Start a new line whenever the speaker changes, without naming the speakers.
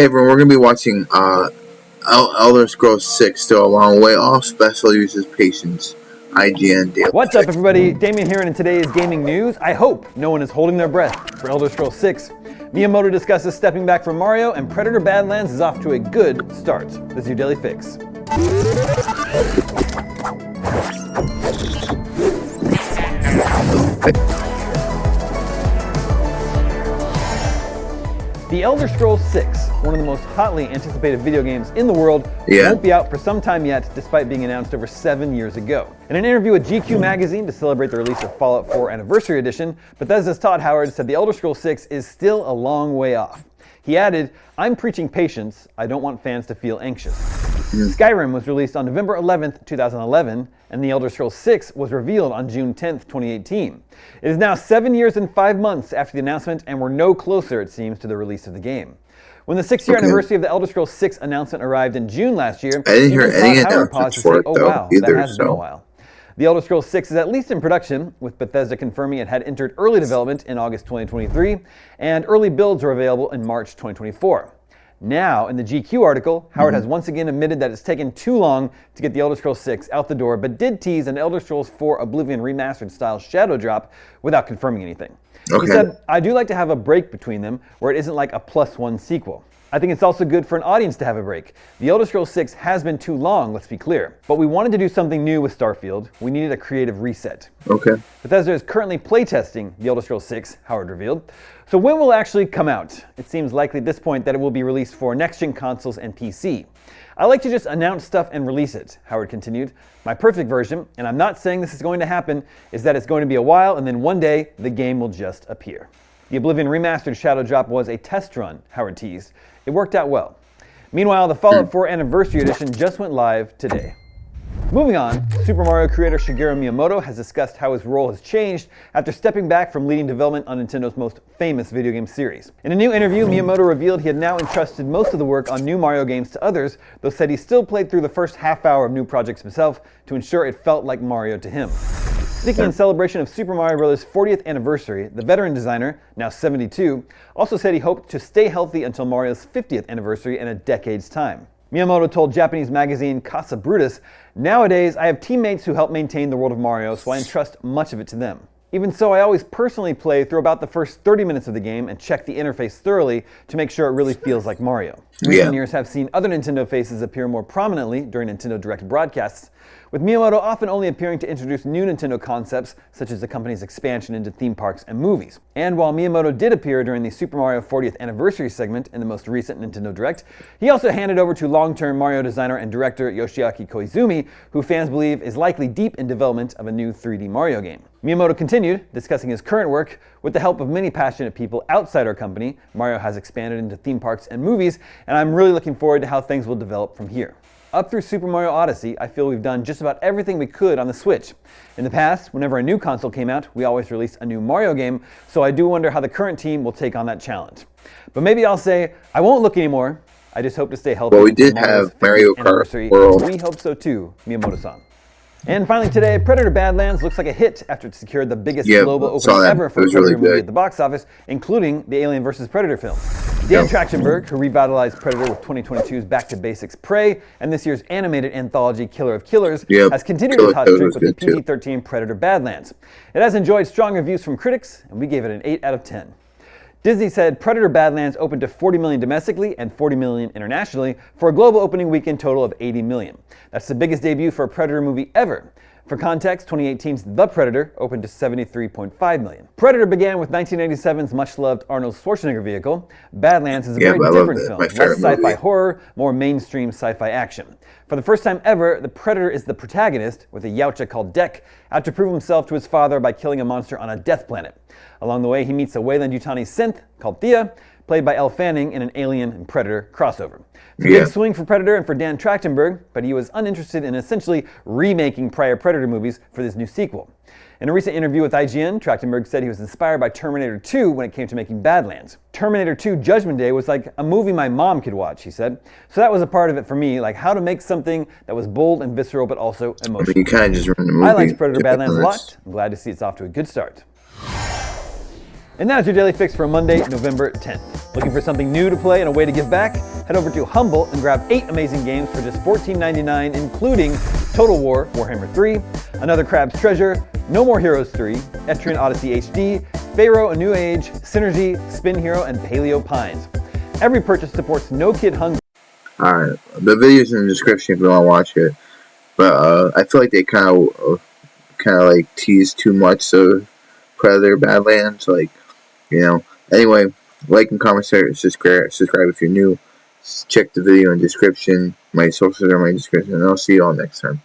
Hey everyone, we're going to be watching Elder Scrolls 6, Still a Long Way Off. Special uses patience. IGN daily.
What's up everybody, Damien here, and in today's gaming news, I hope no one is holding their breath for Elder Scrolls 6. Miyamoto discusses stepping back from Mario, and Predator Badlands is off to a good start. This is your Daily Fix. The Elder Scrolls 6, one of the most hotly anticipated video games in the world, won't be out for some time yet, despite being announced over 7 years ago. In an interview with GQ magazine to celebrate the release of Fallout 4 Anniversary Edition, Bethesda's Todd Howard said the Elder Scrolls 6 is still a long way off. He added, "I'm preaching patience, I don't want fans to feel anxious." Skyrim was released on November 11th, 2011, and The Elder Scrolls 6 was revealed on June 10th, 2018. It is now 7 years and 5 months after the announcement, and we're no closer, it seems, to the release of the game. When the 6-year anniversary of the Elder Scrolls 6 announcement arrived in June last year,
I didn't hear any announcements for it,
"Oh wow, that has been a while." The Elder Scrolls 6 is at least in production, with Bethesda confirming it had entered early development in August 2023, and early builds are available in March 2024. Now, in the GQ article, Howard has once again admitted that it's taken too long to get the Elder Scrolls 6 out the door, but did tease an Elder Scrolls 4 Oblivion Remastered style shadow drop without confirming anything. He said, "I do like to have a break between them, where it isn't like a +1 sequel. I think it's also good for an audience to have a break. The Elder Scrolls 6 has been too long, let's be clear. But we wanted to do something new with Starfield. We needed a creative reset." Bethesda is currently playtesting The Elder Scrolls 6, Howard revealed. So when will it actually come out? It seems likely at this point that it will be released for next-gen consoles and PC. "I like to just announce stuff and release it," Howard continued. "My perfect version, and I'm not saying this is going to happen, is that it's going to be a while and then one day the game will just appear." The Oblivion Remastered shadow drop was a test run, Howard teased. It worked out well. Meanwhile, the Fallout 4 Anniversary Edition just went live today. Moving on, Super Mario creator Shigeru Miyamoto has discussed how his role has changed after stepping back from leading development on Nintendo's most famous video game series. In a new interview, Miyamoto revealed he had now entrusted most of the work on new Mario games to others, though said he still played through the first half hour of new projects himself to ensure it felt like Mario to him. Speaking in celebration of Super Mario Bros. 40th anniversary, the veteran designer, now 72, also said he hoped to stay healthy until Mario's 50th anniversary in a decade's time. Miyamoto told Japanese magazine Casa Brutus, "Nowadays, I have teammates who help maintain the world of Mario, so I entrust much of it to them. Even so, I always personally play through about the first 30 minutes of the game and check the interface thoroughly to make sure it really feels like Mario." Recent years have seen other Nintendo faces appear more prominently during Nintendo Direct broadcasts, with Miyamoto often only appearing to introduce new Nintendo concepts, such as the company's expansion into theme parks and movies. And while Miyamoto did appear during the Super Mario 40th Anniversary segment in the most recent Nintendo Direct, he also handed over to long-term Mario designer and director Yoshiaki Koizumi, who fans believe is likely deep in development of a new 3D Mario game. Miyamoto continued, discussing his current work. "With the help of many passionate people outside our company, Mario has expanded into theme parks and movies, and I'm really looking forward to how things will develop from here. Up through Super Mario Odyssey, I feel we've done just about everything we could on the Switch. In the past, whenever a new console came out, we always released a new Mario game, so I do wonder how the current team will take on that challenge. But maybe I'll say, I won't look anymore. I just hope to stay healthy."
Well, we did have Mario Kart World.
We hope so too, Miyamoto-san. And finally today, Predator Badlands looks like a hit after it secured the biggest global opening ever for a Predator movie at the box office, including the Alien vs. Predator film. Dan Trachtenberg, who revitalized Predator with 2022's Back to Basics Prey and this year's animated anthology Killer of Killers, has continued his hot streak with the PG-13 Predator Badlands. It has enjoyed strong reviews from critics, and we gave it an 8 out of 10. Disney said Predator Badlands opened to 40 million domestically and 40 million internationally for a global opening weekend total of 80 million. That's the biggest debut for a Predator movie ever. For context, 2018's The Predator opened to 73.5 million. Predator began with 1987's much-loved Arnold Schwarzenegger vehicle. Badlands is a very different film, less sci-fi horror, more mainstream sci-fi action. For the first time ever, the Predator is the protagonist, with a Yautja called Dek, out to prove himself to his father by killing a monster on a death planet. Along the way, he meets a Weyland-Yutani synth called Thea, played by Elle Fanning in an Alien and Predator crossover. It's a big swing for Predator and for Dan Trachtenberg, but he was uninterested in essentially remaking prior Predator movies for this new sequel. In a recent interview with IGN, Trachtenberg said he was inspired by Terminator 2 when it came to making Badlands. "Terminator 2 Judgment Day was like a movie my mom could watch," he said. "So that was a part of it for me, like how to make something that was bold and visceral but also emotional."
You kind of just run the movie.
I liked Predator Badlands a lot. I'm glad to see it's off to a good start. And that's your Daily Fix for Monday, November 10th. Looking for something new to play and a way to give back? Head over to Humble and grab 8 amazing games for just $14.99, including Total War, Warhammer 3, Another Crab's Treasure, No More Heroes 3, Etrian Odyssey HD, Pharaoh A New Age, Synergy, Spin Hero, and Paleo Pines. Every purchase supports No Kid Hungry.
Alright, the video's in the description if you want to watch it. But I feel like they kind of like tease too much of Predator Badlands. Like, you know. Anyway, like and comment, subscribe if you're new. Check the video in the description. My socials are in my description. And I'll see you all next time.